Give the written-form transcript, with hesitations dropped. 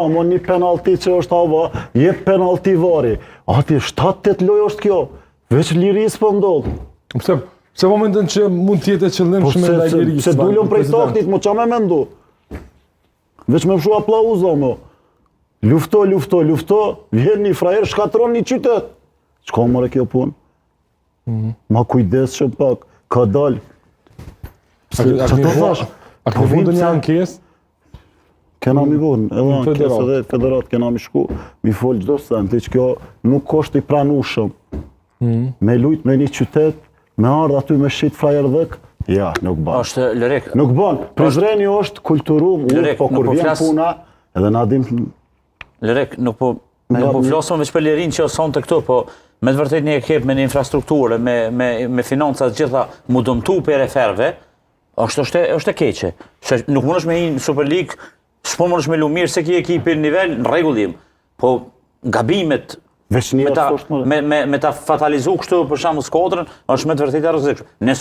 Mo një penalti që është hava, jep penalti vari. Ati 7-8 lojë është kjo. Veç liris për ndodhë. Pse momentën që mund tjetë e qëllim shumë ndaj liris? Se dullëm prej taktit, mo qa me mendu? Veç me fshu aplauza, mo. Lufto, vjen një frajer, shkatron një qytet. Qka mëre kjo pun? Ma kujdes që pak, ka dal. A këtë vundë një ankes? Kena mi bon, edhe ankes edhe federat kena mi shku, mi fol gjdo sen, që kjo nuk është i pranushëm. Me lujt me një qytet, me ardh aty me shqit frajer dhek, ja, nuk ban. Është Lërek. Nuk ban. Prizreni është kulturum, po kur vjen puna, edhe na dim... Lërek, nuk po flasëm veç për lirin që son të këtu, po me të vërtet një ekip me një infrastrukturë, me financat gjitha mu dëmtu për referve, është e keqe. Nuk mund është me një Super League, s'po mund është me lu mirë se ki ekipi në nivel, në regullim, po gabimet me ta fatalizu kështu për shamë Skodrën, është me të vërtet e rëzikshme.